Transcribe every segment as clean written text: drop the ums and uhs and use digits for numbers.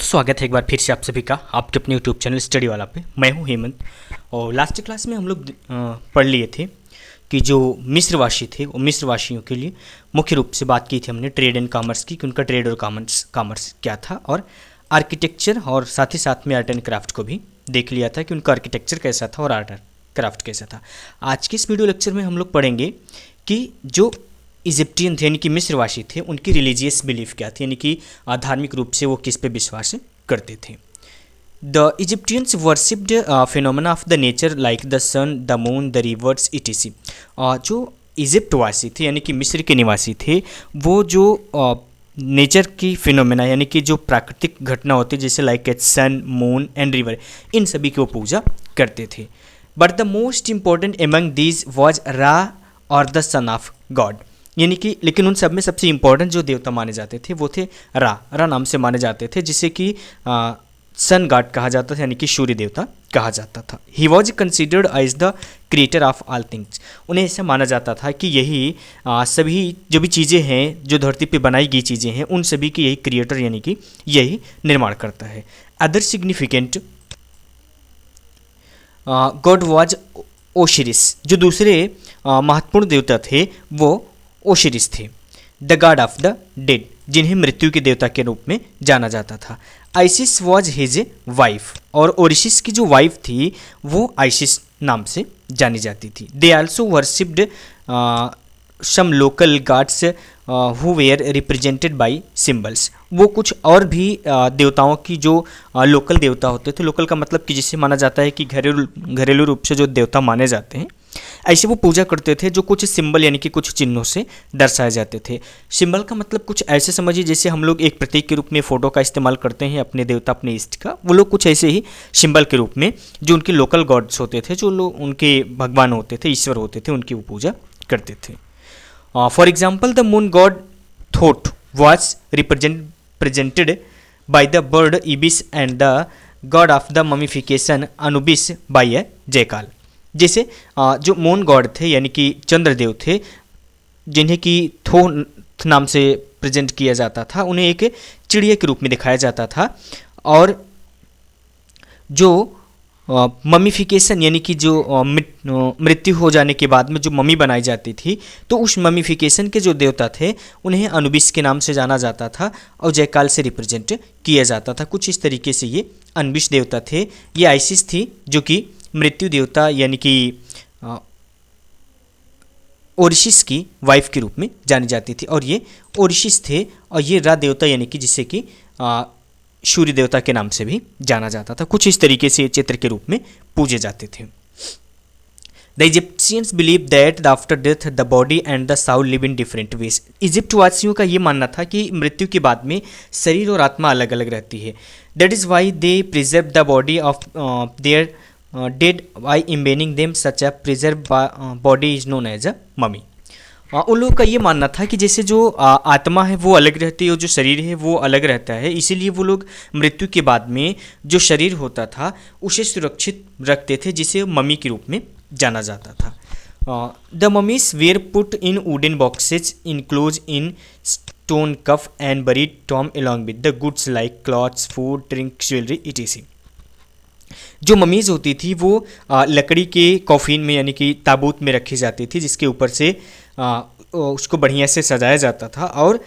स्वागत है एक बार फिर से आप सभी का आपके अपने यूट्यूब चैनल स्टडी वाला पे। मैं हूं हेमंत। और लास्ट क्लास में हम लोग पढ़ लिए थे कि जो मिस्रवासी थे वो मिस्रवासियों के लिए मुख्य रूप से बात की थी हमने ट्रेड एंड कॉमर्स की, कि उनका ट्रेड और कॉमर्स क्या था, और आर्किटेक्चर और साथ ही साथ में आर्ट एंड क्राफ्ट को भी देख लिया था कि उनका आर्किटेक्चर कैसा था और आर्ट एंड क्राफ्ट कैसा था। आज के इस वीडियो लेक्चर में हम लोग पढ़ेंगे कि जो इजिप्टियन थे यानी कि मिस्रवासी थे, उनकी रिलीजियस बिलीफ क्या थी, यानी कि धार्मिक रूप से वो किस पे विश्वास करते थे। The Egyptians worshipped phenomena of the nature like the sun, the moon, the rivers etc. जो इजिप्टवासी थे यानी कि मिस्र के निवासी थे, वो जो नेचर की फिनोमेना यानी कि जो प्राकृतिक घटना होती है जैसे like a sun, moon and river, इन सभी की वो पूजा करते थे। But the most important among these was Ra और द सन ऑफ गॉड, यानी कि लेकिन उन सब में सबसे इम्पोर्टेंट जो देवता माने जाते थे वो थे रा नाम से माने जाते थे, जिसे कि सन गॉड कहा जाता था यानी कि सूर्य देवता कहा जाता था। He was considered as the creator of all things. उन्हें ऐसा माना जाता था कि यही सभी जो भी चीज़ें हैं, जो धरती पे बनाई गई चीज़ें हैं, उन सभी की यही क्रिएटर यानी कि यही निर्माण करता है। Other significant God was ओशिरिस। जो दूसरे महत्वपूर्ण देवता थे वो ओशिरिस थे। The god of the dead, जिन्हें मृत्यु के देवता के रूप में जाना जाता था। आइसिस वॉज हिज वाइफ, और ओरिसिस की जो वाइफ थी वो आइसिस नाम से जानी जाती थी। They also worshipped some local gods who were represented by symbols. वो कुछ और भी देवताओं की जो लोकल देवता होते थे, लोकल का मतलब कि जिसे माना जाता है कि घरेलू रूप से जो देवता माने जाते हैं, ऐसे वो पूजा करते थे जो कुछ सिंबल यानी कि कुछ चिन्हों से दर्शाए जाते थे। सिंबल का मतलब कुछ ऐसे समझिए जैसे हम लोग एक प्रतीक के रूप में फ़ोटो का इस्तेमाल करते हैं अपने देवता अपने इष्ट का, वो लोग कुछ ऐसे ही सिंबल के रूप में जो उनके लोकल गॉड्स होते थे, जो लोग उनके भगवान होते थे, ईश्वर होते थे, उनकी वो पूजा करते थे। For example the moon god Thoth was represented by the bird ibis and the god of the mummification Anubis by a jackal. जैसे जो मून गॉड थे यानी कि चंद्रदेव थे, जिन्हें कि थोथ नाम से प्रेजेंट किया जाता था, उन्हें एक चिड़िया के रूप में दिखाया जाता था। और जो ममीफिकेशन यानी कि जो मृत्यु हो जाने के बाद में जो मम्मी बनाई जाती थी, तो उस ममीफिकेशन के जो देवता थे उन्हें अनुबिस के नाम से जाना जाता था और जयकाल से रिप्रेजेंट किया जाता था। कुछ इस तरीके से ये अनुबिस देवता थे। ये आइसिस थी जो कि मृत्यु देवता यानी कि ओरिसिस की वाइफ के रूप में जानी जाती थी, और ये ओरिसिस थे। और ये रा देवता यानी कि जिसे कि सूर्य देवता के नाम से भी जाना जाता था। कुछ इस तरीके से चित्र के रूप में पूजे जाते थे। The Egyptians believe that after death the body and the Saul live in different ways. Egypt वासियों का ये मानना था कि मृत्यु के बाद में शरीर और आत्मा अलग अलग रहती है। That is why they preserve the body of their dead by embalming them such a preserve body is known as a mummy. उन लोगों का ये मानना था कि जैसे जो आत्मा है वो अलग रहती है और जो शरीर है वो अलग रहता है, इसीलिए वो लोग मृत्यु के बाद में जो शरीर होता था उसे सुरक्षित रखते थे, जिसे मम्मी के रूप में जाना जाता था। The mummies were put in wooden boxes enclose in stone coffin and buried tomb along with the goods like clothes, food, drink, jewellery etc. जो ममीज़ होती थी वो लकड़ी के कॉफिन में यानी कि ताबूत में रखी जाती थी, जिसके ऊपर से उसको बढ़िया से सजाया जाता था, और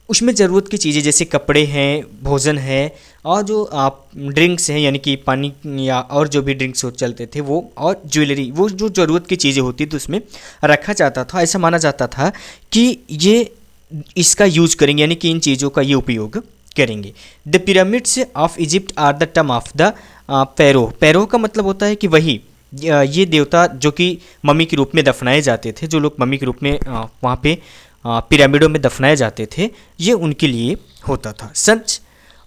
उसमें ज़रूरत की चीज़ें जैसे कपड़े हैं, भोजन है, और जो ड्रिंक्स हैं यानी कि पानी या और जो भी ड्रिंक्स चलते थे वो, और ज्वेलरी, वो जो ज़रूरत की चीज़ें होती थी उसमें रखा जाता था। ऐसा माना जाता था कि ये इसका यूज करेंगे यानी कि इन चीज़ों का ये उपयोग करेंगे। The pyramids of Egypt are the term of the pharaoh का मतलब होता है कि वही ये देवता जो कि मम्मी के रूप में दफनाए जाते थे, जो लोग मम्मी के रूप में वहाँ पे पिरामिडों में दफनाए जाते थे, ये उनके लिए होता था।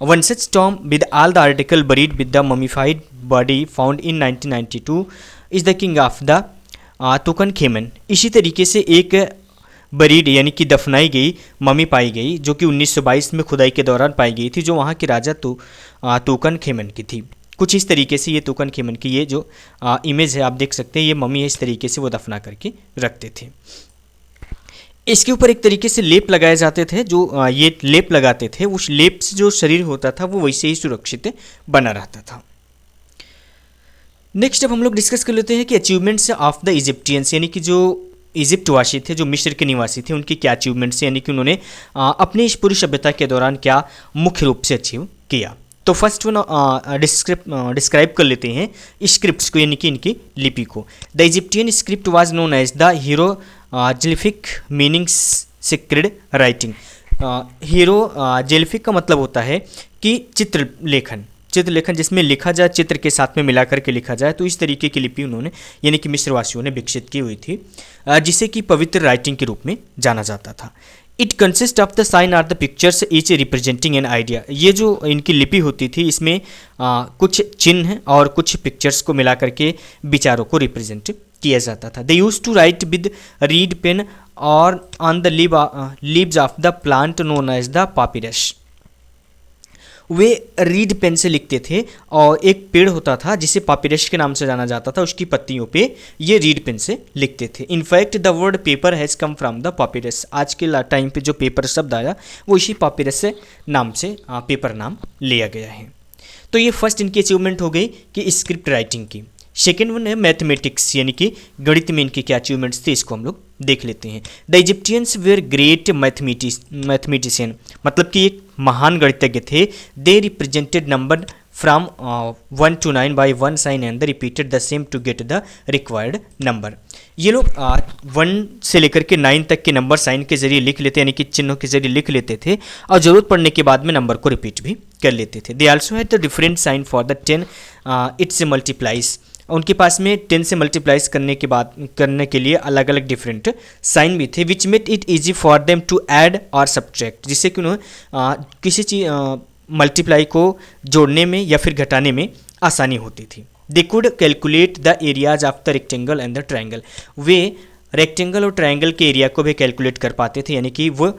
One such tomb with all the article buried with the mummified body found in 1992 is the king of the Tutankhamun. इसी तरीके से एक बरीड यानी कि दफनाई गई मम्मी पाई गई जो कि 1922 में खुदाई के दौरान पाई गई थी, जो वहाँ के राजा तूतनखेमन की थी। कुछ इस तरीके से ये तूतनखेमन की ये जो इमेज है आप देख सकते हैं, ये मम्मी है, इस तरीके से वो दफना करके रखते थे। इसके ऊपर एक तरीके से लेप लगाए जाते थे, जो ये लेप लगाते थे उस लेप से जो शरीर होता था वो वैसे ही सुरक्षित बना रहता था। नेक्स्ट अब हम लोग डिस्कस कर लेते हैं कि अचीवमेंट्स ऑफ द इजिप्टियंस, यानी कि जो इजिप्टवासी थे, जो मिस्र के निवासी थे, उनकी क्या अचीवमेंट्स, यानी कि उन्होंने अपनी इस पूरी सभ्यता के दौरान क्या मुख्य रूप से अचीव किया। तो फर्स्ट वन डिस्क्राइब कर लेते हैं स्क्रिप्ट्स को, यानी कि इनकी लिपि को। The Egyptian script was known as the hieroglyphic meaning secret writing. Hieroglyphic का मतलब होता है कि चित्रलेखन जिसमें लिखा जाए, चित्र के साथ में मिला करके लिखा जाए, तो इस तरीके की लिपि उन्होंने यानी कि मिस्रवासियों ने विकसित की हुई थी, जिसे कि पवित्र राइटिंग के रूप में जाना जाता था। It consist of the sign are the pictures each representing an idea. ये जो इनकी लिपि होती थी इसमें कुछ चिन्ह और कुछ पिक्चर्स को मिला करके विचारों को रिप्रेजेंट किया जाता था। They use to write with reed pen और on the leaves of the plant known as the papyrus. वे रीड पेन से लिखते थे और एक पेड़ होता था जिसे पापिरस के नाम से जाना जाता था, उसकी पत्तियों पे ये रीड पेन से लिखते थे। In fact the word paper has come from the papyrus. आज के टाइम पे जो पेपर शब्द आया वो इसी पापिरस से नाम से पेपर नाम लिया गया है। तो ये फर्स्ट इनकी अचीवमेंट हो गई कि स्क्रिप्ट राइटिंग की। सेकेंड वन है मैथमेटिक्स, यानी कि गणित में इनके क्या अचीवमेंट्स थे, इसको हम लोग देख लेते हैं। The Egyptians were great mathematician, मतलब कि एक महान गणितज्ञ थे। They represented number from 1 to 9 by 1 sign and the repeated the same to get the required number. ये लोग 1 से लेकर के 9 तक के नंबर साइन के जरिए लिख लेते, यानी कि चिन्हों के जरिए लिख लेते थे और ज़रूरत पड़ने के बाद में नंबर को रिपीट भी कर लेते थे। They also had the different sign for the 10 its multiplies. उनके पास में 10 से मल्टीप्लाइज करने के लिए अलग अलग डिफरेंट साइन भी थे, which made it easy for them to add और सब्ट्रैक्ट, जिससे कि उन्हें किसी चीज़ मल्टीप्लाई को जोड़ने में या फिर घटाने में आसानी होती थी। They could calculate the areas of the rectangle and the triangle. Way rectangle और ट्रायंगल के एरिया को भी कैलकुलेट कर पाते थे, यानी कि वो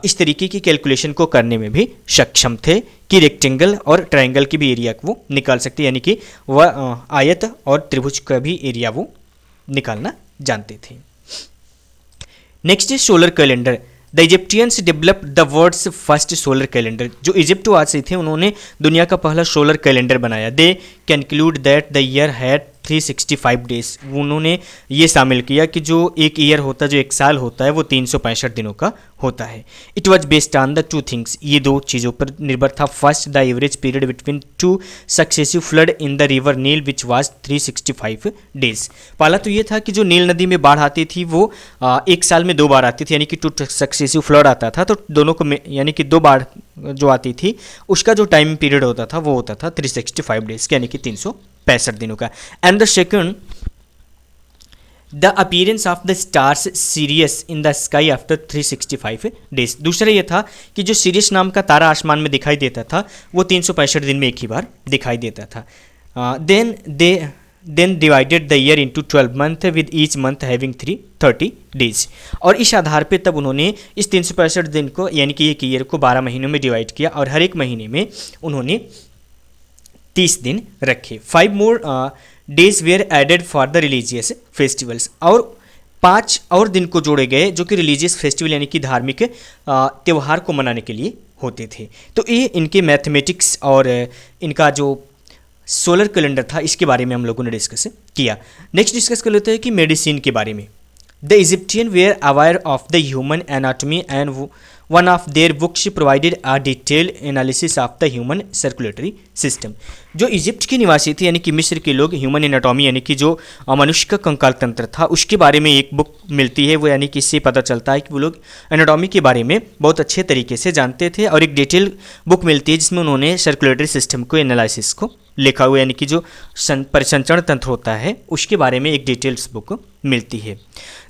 इस तरीके की कैलकुलेशन को करने में भी सक्षम थे कि रेक्टेंगल और ट्रायंगल की भी एरिया को वो निकाल सकते, यानी कि वह आयत और त्रिभुज का भी एरिया वो निकालना जानते थे। Next is solar calendar. The Egyptians developed the world's first solar calendar. जो इजिप्टवासी थे उन्होंने दुनिया का पहला सोलर कैलेंडर बनाया। दे calculate that the year had 365 days. उन्होंने ये शामिल किया कि जो एक ईयर होता है, जो एक साल होता है, वो 365 दिनों का होता है। It was based on the 2 things. ये 2 चीज़ों पर निर्भर था। First the average period between 2 successive flood in the river Nile which was 365 days. पहला तो ये था कि जो नील नदी में बाढ़ आती थी वो एक साल में 2 बार आती थी, यानी कि 2 सक्सेसिव फ्लड आता था, तो दोनों को यानी कि 2 बाढ़ जो आती थी उसका जो टाइम पीरियड होता था वो होता था 365 डेज, यानी कि 365 दिनों का। And the second the appearance of the stars serious in the sky after 365 days. दूसरा ये था कि जो सीरियस नाम का तारा आसमान में दिखाई देता था वो 365 दिन में एक ही बार दिखाई देता था। Then divided the year into 12 month with each month having 330 days. और इस आधार पे तब उन्होंने इस 365 दिन को, यानी कि एक ईयर को 12 महीनों में डिवाइड किया और हर एक महीने में उन्होंने 30 दिन रखे। 5 more days were added for the religious festivals. और 5 और दिन को जोड़े गए जो कि रिलीजियस फेस्टिवल यानी कि धार्मिक त्यौहार को मनाने के लिए होते थे। तो ये इनके मैथमेटिक्स और इनका जो सोलर कैलेंडर था इसके बारे में हम लोगों ने डिस्कस किया। नेक्स्ट डिस्कस कर लेते हैं कि मेडिसिन के बारे में। The Egyptian were aware of the human anatomy and one of their books provided a detailed analysis of the human circulatory system. जो इजिप्ट के निवासी थे यानी कि मिस्र के लोग ह्यूमन एनाटॉमी यानी कि जो मनुष्य का कंकाल तंत्र था उसके बारे में एक बुक मिलती है। वो यानी कि इससे पता चलता है कि वो लोग एनाटॉमी के बारे में बहुत अच्छे तरीके से जानते थे। और एक डिटेल बुक मिलती है जिसमें उन्होंने सर्कुलेटरी सिस्टम को एनालिसिस को लिखा हुआ यानी कि जो परिसंचरण तंत्र होता है उसके बारे में एक डिटेल्स बुक मिलती है।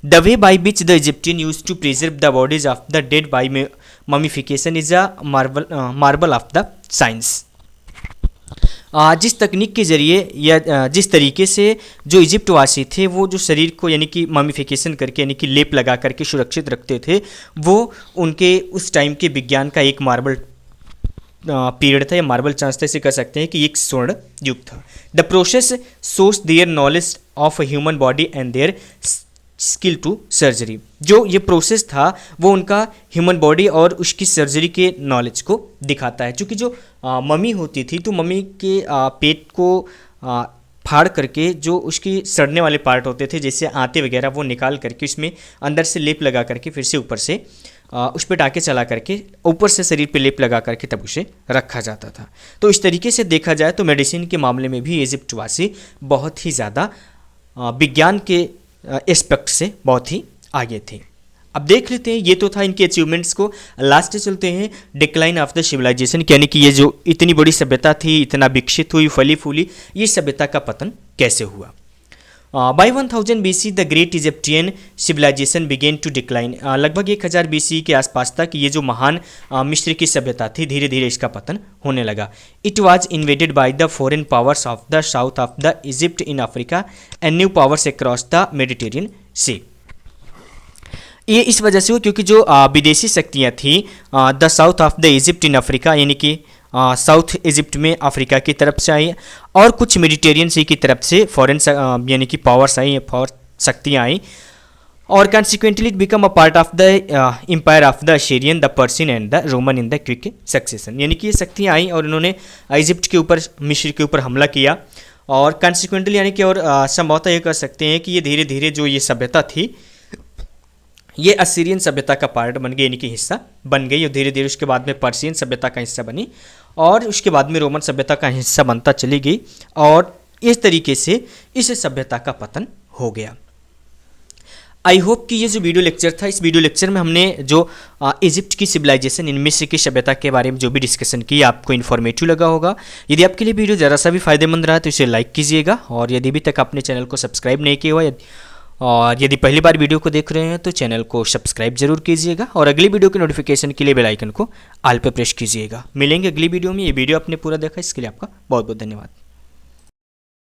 The way by which the Egyptian use to preserve the bodies of the dead by mummification is a marvel of the science. जिस तकनीक के जरिए या जिस तरीके से जो इजिप्टवासी थे वो जो शरीर को यानी कि ममीफिकेशन करके यानी कि लेप लगा करके सुरक्षित रखते थे वो उनके उस टाइम के विज्ञान का एक मार्बल पीरियड था या मार्बल चांस था, इसे कह सकते हैं कि एक स्वर्ण युग था। The process source their knowledge of human body and their skill to surgery. जो ये प्रोसेस था वो उनका ह्यूमन बॉडी और उसकी सर्जरी के नॉलेज को दिखाता है। क्योंकि जो मम्मी होती थी तो मम्मी के पेट को फाड़ करके जो उसकी सड़ने वाले पार्ट होते थे जैसे आंतें वगैरह वो निकाल करके उसमें अंदर से लेप लगा करके फिर से ऊपर से उस पर टाँके चला करके ऊपर से शरीर पे लेप लगा करके तब उसे रखा जाता था। तो इस तरीके से देखा जाए तो मेडिसिन के मामले में भी इजिप्टवासी बहुत ही ज़्यादा विज्ञान के एस्पेक्ट से बहुत ही आगे थे। अब देख लेते हैं, ये तो था इनके अचीवमेंट्स को। लास्ट चलते हैं डिक्लाइन ऑफ द सिविलाइजेशन, यानी कि ये जो इतनी बड़ी सभ्यता थी, इतना विकसित हुई, फली फूली, ये सभ्यता का पतन कैसे हुआ। By 1000 BC the great Egyptian civilization began to decline. लगभग 1000 BC के आसपास तक ये जो महान मिस्र की सभ्यता थी धीरे धीरे इसका पतन होने लगा। It was invaded by the foreign powers of the south of the Egypt in Africa and new powers across the Mediterranean sea. ये इस वजह से हुआ क्योंकि जो विदेशी शक्तियाँ थी the south of the Egypt in Africa, यानी कि साउथ इजिप्ट में अफ्रीका की तरफ से आई और कुछ मेडिटेरियन सी की तरफ से फॉरेन यानी कि पावर्स आई, शक्तियाँ आई और consequently it become a part of the empire of the Assyrian, the Persian and the Roman in the quick succession. यानी कि ये शक्तियाँ आई और इन्होंने इजिप्ट के ऊपर, मिस्र के ऊपर हमला किया और कंसिक्वेंटली यानी कि और संभवतः ये कह सकते हैं कि ये धीरे धीरे जो ये सभ्यता थी ये असीरियन सभ्यता का पार्ट बन गई, यानी कि हिस्सा बन गई और धीरे धीरे उसके बाद में पर्शियन सभ्यता का हिस्सा बनी और उसके बाद में रोमन सभ्यता का हिस्सा बनता चली गई और इस तरीके से इस सभ्यता का पतन हो गया। आई होप कि ये जो वीडियो लेक्चर था, इस वीडियो लेक्चर में हमने जो इजिप्ट की सिविलाइजेशन, इन मिस्र की सभ्यता के बारे में जो भी डिस्कशन की आपको इन्फॉर्मेटिव लगा होगा। यदि आपके लिए वीडियो ज़रा सा भी फायदेमंद रहा तो इसे लाइक कीजिएगा और यदि अभी तक आपने चैनल को सब्सक्राइब नहीं किया हुआ और यदि पहली बार वीडियो को देख रहे हैं तो चैनल को सब्सक्राइब जरूर कीजिएगा और अगली वीडियो के नोटिफिकेशन के लिए बेल आइकन को ऑल पे प्रेस कीजिएगा। मिलेंगे अगली वीडियो में। ये वीडियो आपने पूरा देखा इसके लिए आपका बहुत बहुत धन्यवाद।